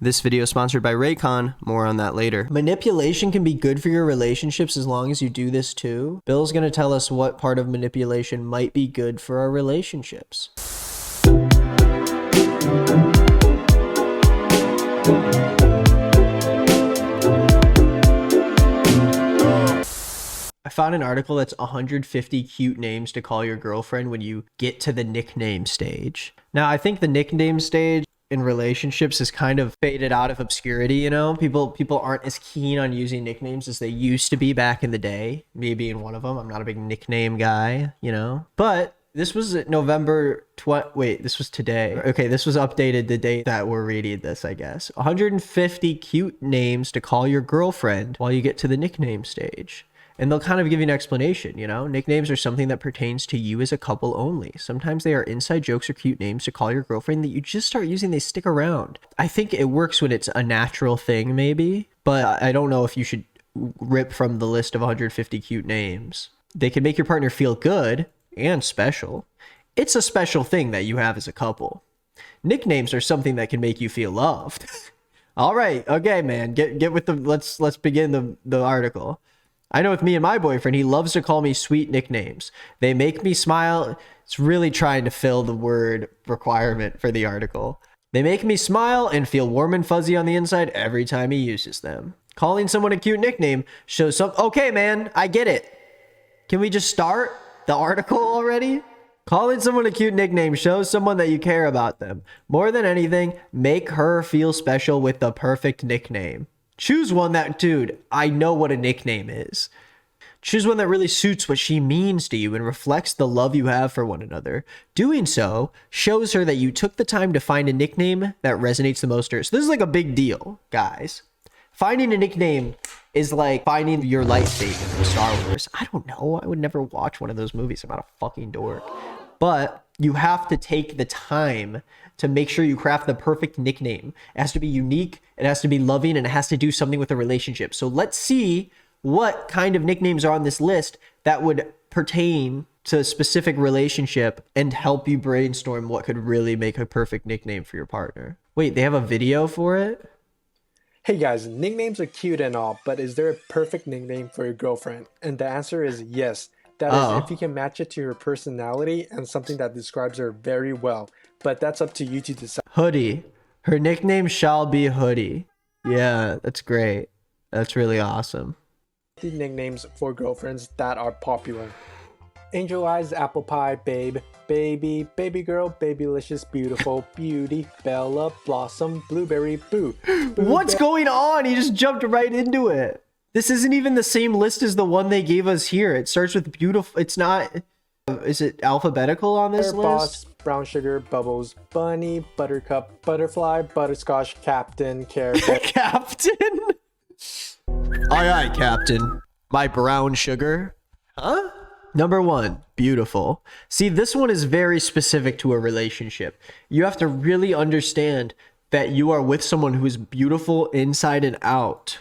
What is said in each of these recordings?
This video is sponsored by Raycon. More on that later. Manipulation can be good for your relationships as long as you do this too. Bill's gonna tell us what part of manipulation might be good for our relationships. I found an article that's 150 cute names to call your girlfriend when you get to the nickname stage. Now, I think the nickname stage in relationships is kind of faded out of obscurity, you know? People aren't as keen on using nicknames as they used to be back in the day. Me being one of them. I'm not a big nickname guy, you know? But this was November wait, this was today. Okay, this was updated the day that we're reading this, I guess. 150 cute names to call your girlfriend while you get to the nickname stage. And they'll kind of give you an explanation, you know? Nicknames are something that pertains to you as a couple only. Sometimes they are inside jokes or cute names to call your girlfriend that you just start using, they stick around. I think it works when it's a natural thing, maybe. But I don't know if you should rip from the list of 150 cute names. They can make your partner feel good and special. It's a special thing that you have as a couple. Nicknames are something that can make you feel loved. All right, okay, man. Get with the, let's begin the article. I know with me and my boyfriend, he loves to call me sweet nicknames. They make me smile. It's really trying to fill the word requirement for the article. They make me smile and feel warm and fuzzy on the inside every time he uses them. Calling someone a cute nickname shows some... Okay, man, I get it. Can we just start the article already? Calling someone a cute nickname shows someone that you care about them. More than anything, make her feel special with the perfect nickname. Choose one that, dude, I know what a nickname is. Choose one that really suits what she means to you and reflects the love you have for one another. Doing so shows her that you took the time to find a nickname that resonates the most to her. So this is like a big deal, guys. Finding a nickname is like finding your lightsaber from Star Wars. I don't know. I would never watch one of those movies. I'm not a fucking dork. But you have to take the time to make sure you craft the perfect nickname. It has to be unique, it has to be loving, and it has to do something with a relationship. So let's see what kind of nicknames are on this list that would pertain to a specific relationship and help you brainstorm what could really make a perfect nickname for your partner. Wait, they have a video for it? Hey guys, nicknames are cute and all, but is there a perfect nickname for your girlfriend? And the answer is yes. That is if you can match it to her personality and something that describes her very well. But that's up to you to decide. Hoodie. Her nickname shall be Hoodie. Yeah, that's great. That's really awesome. The nicknames for girlfriends that are popular. Angel Eyes, Apple Pie, Babe, Baby, Baby Girl, Babylicious, Beautiful, Beauty, Bella, Blossom, Blueberry, Boo. What's going on? He just jumped right into it. This isn't even the same list as the one they gave us here. It starts with beautiful. It's not. Is it alphabetical on this list? Boss, Brown Sugar, Bubbles, Bunny, Buttercup, Butterfly, Butterscotch, Captain, Carrot. Captain? Aye, aye, Captain. My brown sugar. Huh? Number 1, beautiful. See, this one is very specific to a relationship. You have to really understand that you are with someone who is beautiful inside and out.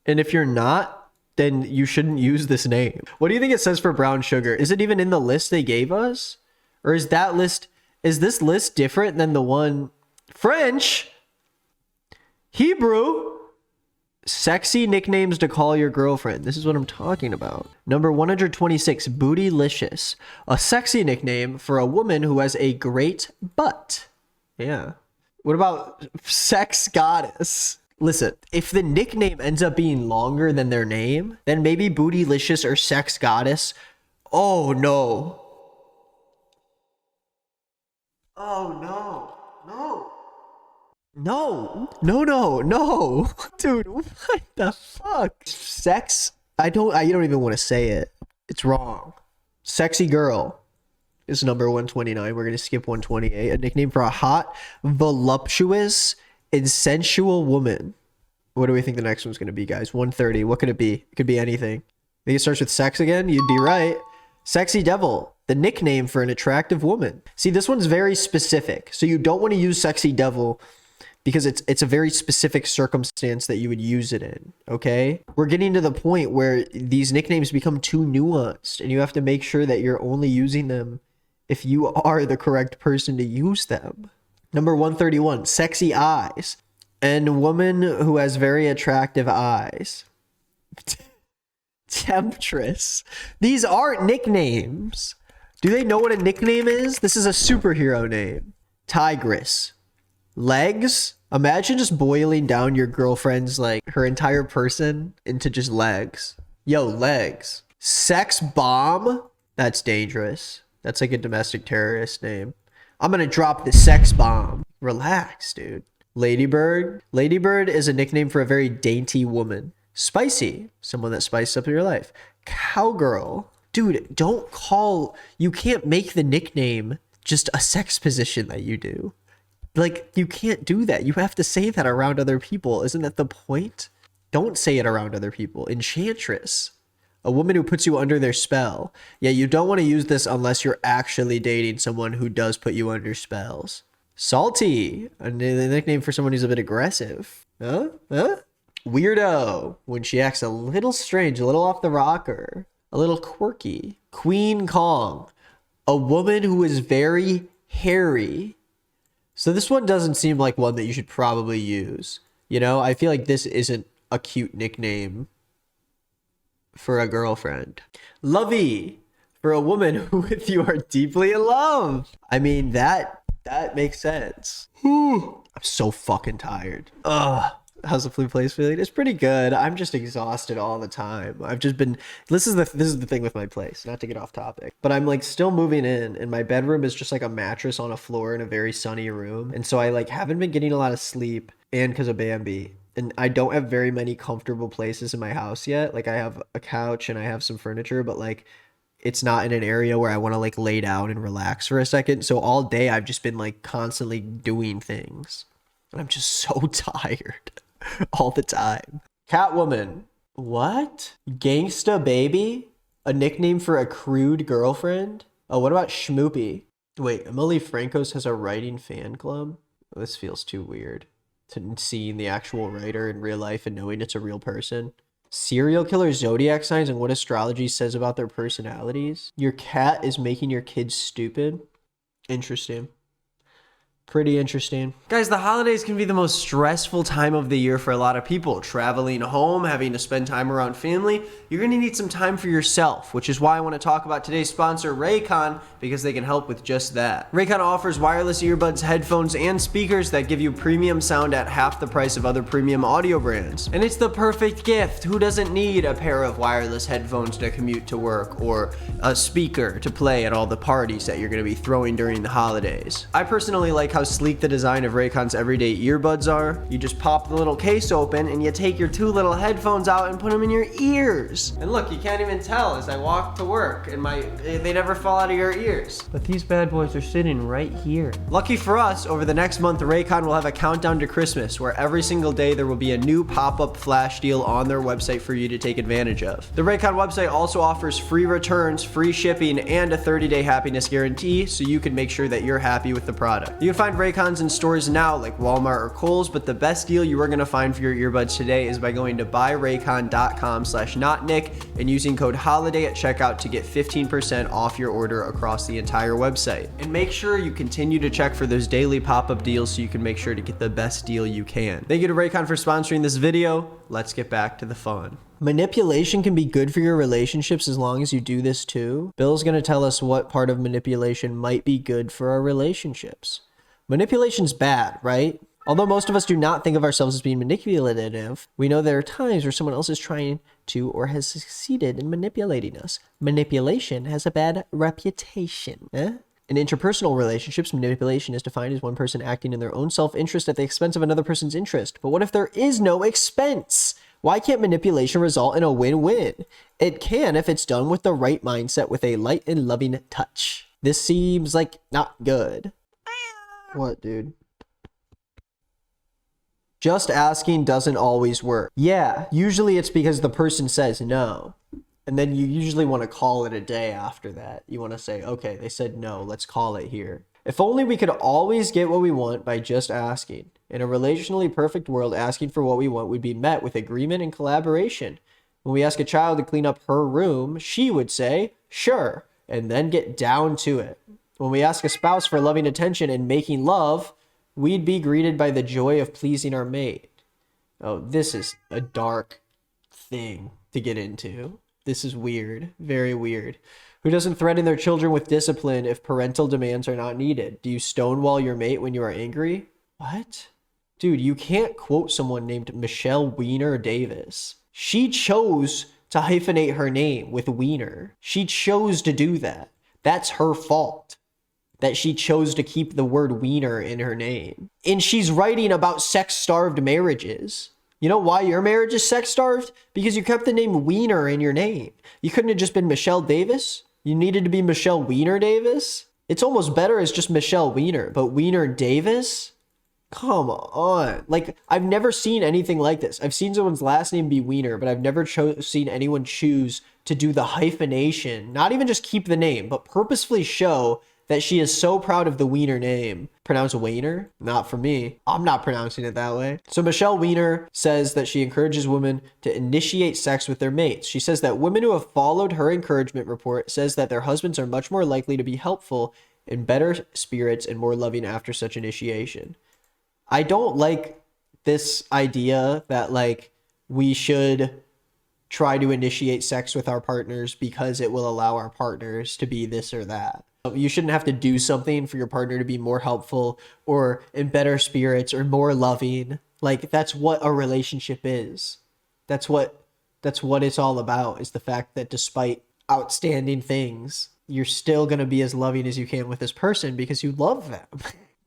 And if you're not, then you shouldn't use this name. What do you think it says for brown sugar? Is it even in the list they gave us? Or is this list different than the one French? Hebrew? Sexy nicknames to call your girlfriend. This is what I'm talking about. Number 126, Bootylicious. A sexy nickname for a woman who has a great butt. Yeah. What about sex goddess? Listen, if the nickname ends up being longer than their name, then maybe Bootylicious or sex goddess. Oh no. Oh no. No. No. Dude, what the fuck? Sex? You don't even want to say it. It's wrong. Sexy girl is number 129. We're going to skip 128. A nickname for a hot, voluptuous, and sensual woman. What do we think the next one's going to be, guys? 130. What could it be? It could be anything. Think it starts with sex again? You'd be right. Sexy devil, the nickname for an attractive woman. See, this one's very specific. So you don't want to use sexy devil because it's a very specific circumstance that you would use it in, okay? We're getting to the point where these nicknames become too nuanced and you have to make sure that you're only using them if you are the correct person to use them. Number 131, sexy eyes. And woman who has very attractive eyes. Temptress. These aren't nicknames. Do they know what a nickname is? This is a superhero name. Tigress. Legs. Imagine just boiling down your girlfriend's, like, her entire person into just legs. Yo, legs. Sex bomb. That's dangerous. That's like a domestic terrorist name. I'm gonna drop the sex bomb. Relax, dude. Ladybird. Ladybird is a nickname for a very dainty woman. Spicy. Someone that spices up your life. Cowgirl. Dude, you can't make the nickname just a sex position that you do. Like, you can't do that. You have to say that around other people. Isn't that the point? Don't say it around other people. Enchantress. A woman who puts you under their spell. Yeah, you don't want to use this unless you're actually dating someone who does put you under spells. Salty. A nickname for someone who's a bit aggressive. Huh? Weirdo. When she acts a little strange, a little off the rocker. A little quirky. Queen Kong. A woman who is very hairy. So this one doesn't seem like one that you should probably use. You know, I feel like this isn't a cute nickname for a girlfriend. Lovey. For a woman with you are deeply in love. I mean, that makes sense. I'm so fucking tired. Ugh. How's the flu place feeling? It's pretty good. I'm just exhausted all the time. I've just been, this is the thing with my place, not to get off topic, but I'm like still moving in and my bedroom is just like a mattress on a floor in a very sunny room. And so I like haven't been getting a lot of sleep, and because of Bambi. And I don't have very many comfortable places in my house yet. Like I have a couch and I have some furniture, but like it's not in an area where I want to like lay down and relax for a second. So all day I've just been like constantly doing things. And I'm just so tired. All the time. Catwoman. What? Gangsta Baby? A nickname for a crude girlfriend? Oh, what about Schmoopy? Wait, Emily Frankos has a writing fan club? Oh, this feels too weird. To seeing the actual writer in real life and knowing it's a real person. Serial killer zodiac signs and what astrology says about their personalities. Your cat is making your kids stupid. Interesting. Pretty interesting. Guys, the holidays can be the most stressful time of the year for a lot of people. Traveling home, having to spend time around family. You're going to need some time for yourself, which is why I want to talk about today's sponsor, Raycon, because they can help with just that. Raycon offers wireless earbuds, headphones, and speakers that give you premium sound at half the price of other premium audio brands. And it's the perfect gift. Who doesn't need a pair of wireless headphones to commute to work or a speaker to play at all the parties that you're going to be throwing during the holidays? I personally like how sleek the design of Raycon's everyday earbuds are. You just pop the little case open and you take your two little headphones out and put them in your ears. And look, you can't even tell as I walk to work and they never fall out of your ears. But these bad boys are sitting right here. Lucky for us, over the next month, Raycon will have a countdown to Christmas where every single day there will be a new pop-up flash deal on their website for you to take advantage of. The Raycon website also offers free returns, free shipping, and a 30-day happiness guarantee so you can make sure that you're happy with the product. You can find Raycons in stores now like Walmart or Kohl's, but the best deal you are going to find for your earbuds today is by going to buyraycon.com/notnick and using code HOLIDAY at checkout to get 15% off your order across the entire website. And make sure you continue to check for those daily pop-up deals so you can make sure to get the best deal you can. Thank you to Raycon for sponsoring this video. Let's get back to the fun. Manipulation can be good for your relationships as long as you do this too. Bill's going to tell us what part of manipulation might be good for our relationships. Manipulation's bad, right? Although most of us do not think of ourselves as being manipulative, we know there are times where someone else is trying to or has succeeded in manipulating us. Manipulation has a bad reputation. In interpersonal relationships, manipulation is defined as one person acting in their own self-interest at the expense of another person's interest. But what if there is no expense? Why can't manipulation result in a win-win? It can if it's done with the right mindset with a light and loving touch. This seems like not good. What, dude? Just asking doesn't always work. Yeah, usually it's because the person says no. And then you usually want to call it a day after that. You want to say, okay, they said no, let's call it here. If only we could always get what we want by just asking. In a relationally perfect world, asking for what we want would be met with agreement and collaboration. When we ask a child to clean up her room, she would say, sure, and then get down to it. When we ask a spouse for loving attention and making love, We'd be greeted by the joy of pleasing our mate. Oh, this is a dark thing to get into. This is weird. Very weird. Who doesn't threaten their children with discipline if parental demands are not needed? Do you stonewall your mate when you are angry? What? Dude, you can't quote someone named Michelle Wiener Davis. She chose to hyphenate her name with Wiener. She chose to do that. That's her fault that she chose to keep the word wiener in her name. And she's writing about sex-starved marriages. You know why your marriage is sex-starved? Because you kept the name Wiener in your name. You couldn't have just been Michelle Davis. You needed to be Michelle Wiener Davis. It's almost better as just Michelle Wiener, but Wiener Davis? Come on. Like, I've never seen anything like this. I've seen someone's last name be Wiener, but I've never seen anyone choose to do the hyphenation, not even just keep the name, but purposefully show that she is so proud of the Wiener name. Pronounce Wiener? Not for me. I'm not pronouncing it that way. So Michelle Wiener says that she encourages women to initiate sex with their mates. She says that women who have followed her encouragement report says that their husbands are much more likely to be helpful, in better spirits, and more loving after such initiation. I don't like this idea that like we should try to initiate sex with our partners because it will allow our partners to be this or that. You shouldn't have to do something for your partner to be more helpful or in better spirits or more loving. Like, that's what a relationship is. That's what it's all about, is the fact that despite outstanding things, you're still going to be as loving as you can with this person because you love them.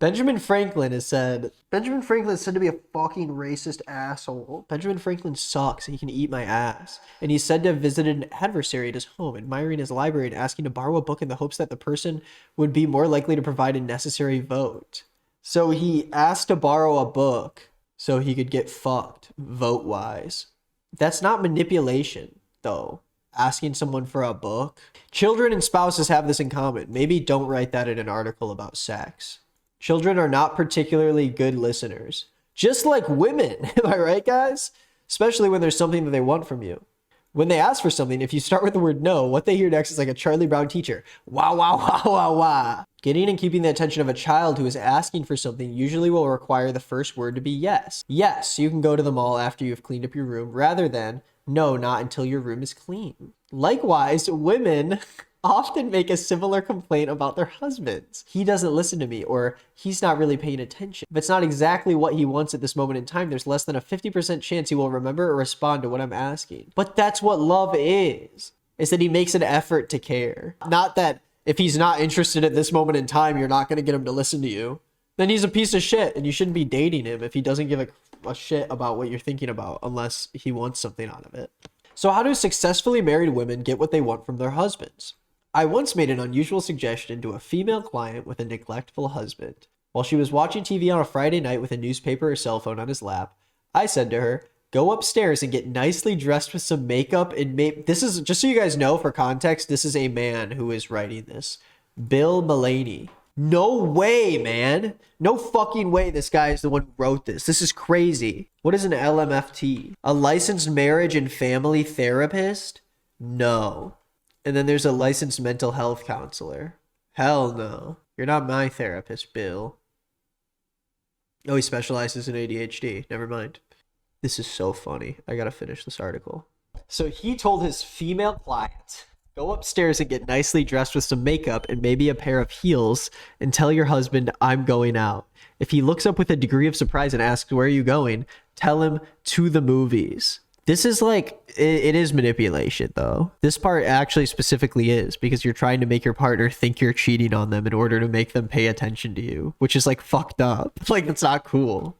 Benjamin Franklin is said to be a fucking racist asshole. Benjamin Franklin sucks and he can eat my ass. And he's said to have visited an adversary at his home, admiring his library and asking to borrow a book in the hopes that the person would be more likely to provide a necessary vote. So he asked to borrow a book so he could get fucked vote-wise. That's not manipulation, though. Asking someone for a book. Children and spouses have this in common. Maybe don't write that in an article about sex. Children are not particularly good listeners. Just like women, am I right, guys? Especially when there's something that they want from you. When they ask for something, if you start with the word no, what they hear next is like a Charlie Brown teacher. Wah, wah, wah, wah, wah. Getting and keeping the attention of a child who is asking for something usually will require the first word to be yes. Yes, you can go to the mall after you've cleaned up your room, rather than no, not until your room is clean. Likewise, women often make a similar complaint about their husbands. He doesn't listen to me, or he's not really paying attention. If it's not exactly what he wants at this moment in time, there's less than a 50% chance he will remember or respond to what I'm asking. But that's what love is that he makes an effort to care. Not that if he's not interested at this moment in time, you're not going to get him to listen to you. Then he's a piece of shit, and you shouldn't be dating him if he doesn't give a shit about what you're thinking about, unless he wants something out of it. So how do successfully married women get what they want from their husbands? I once made an unusual suggestion to a female client with a neglectful husband. While she was watching TV on a Friday night with a newspaper or cell phone on his lap, I said to her, go upstairs and get nicely dressed with some makeup and this is, just so you guys know, for context, this is a man who is writing this. Bill Mullaney. No way, man. No fucking way this guy is the one who wrote this. This is crazy. What is an LMFT? A licensed marriage and family therapist? No. And then there's a licensed mental health counselor. Hell no. You're not my therapist, Bill. Oh, he specializes in ADHD. Never mind. This is so funny. I gotta finish this article. So he told his female client, go upstairs and get nicely dressed with some makeup and maybe a pair of heels and tell your husband I'm going out. If he looks up with a degree of surprise and asks, where are you going? Tell him to the movies. This is like, it is manipulation though. This part actually specifically is because you're trying to make your partner think you're cheating on them in order to make them pay attention to you, which is like fucked up. Like, that's not cool.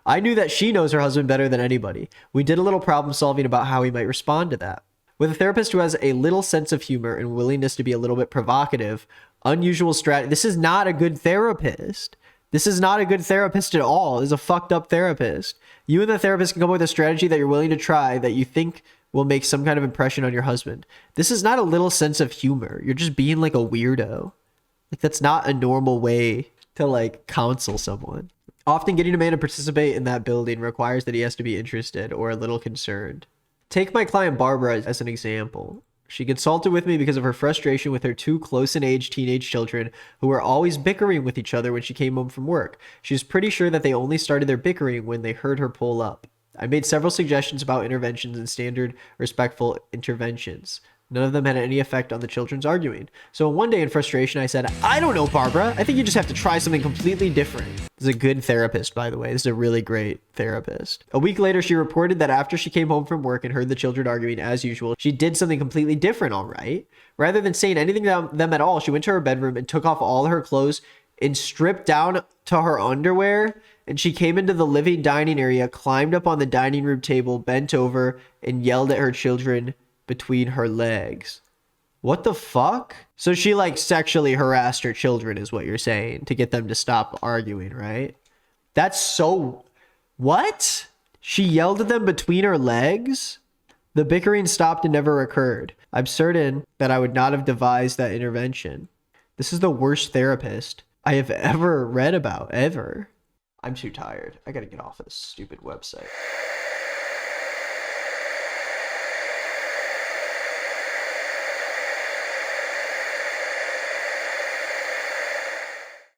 I knew that she knows her husband better than anybody. We did a little problem solving about how he might respond to that. With a therapist who has a little sense of humor and willingness to be a little bit provocative, unusual strategy. This is not a good therapist. This is not a good therapist at all. This is a fucked up therapist. You and the therapist can come up with a strategy that you're willing to try that you think will make some kind of impression on your husband. This is not a little sense of humor. You're just being like a weirdo. Like, that's not a normal way to like counsel someone. Often getting a man to participate in that building requires that he has to be interested or a little concerned. Take my client Barbara as an example. She consulted with me because of her frustration with her two close in age teenage children who were always bickering with each other when she came home from work. She was pretty sure that they only started their bickering when they heard her pull up. I made several suggestions about interventions and standard respectful interventions. None of them had any effect on the children's arguing. So one day in frustration, I said, I don't know, Barbara. I think you just have to try something completely different. This is a good therapist, by the way. This is a really great therapist. A week later, she reported that after she came home from work and heard the children arguing as usual, she did something completely different, all right? Rather than saying anything to them at all, she went to her bedroom and took off all her clothes and stripped down to her underwear. And she came into the living dining area, climbed up on the dining room table, bent over, and yelled at her children between her legs. What the fuck? So she like sexually harassed her children is what you're saying to get them to stop arguing, right? That's so... What? She yelled at them between her legs? The bickering stopped and never occurred. I'm certain that I would not have devised that intervention. This is the worst therapist I have ever read about, ever. I'm too tired. I gotta get off of this stupid website.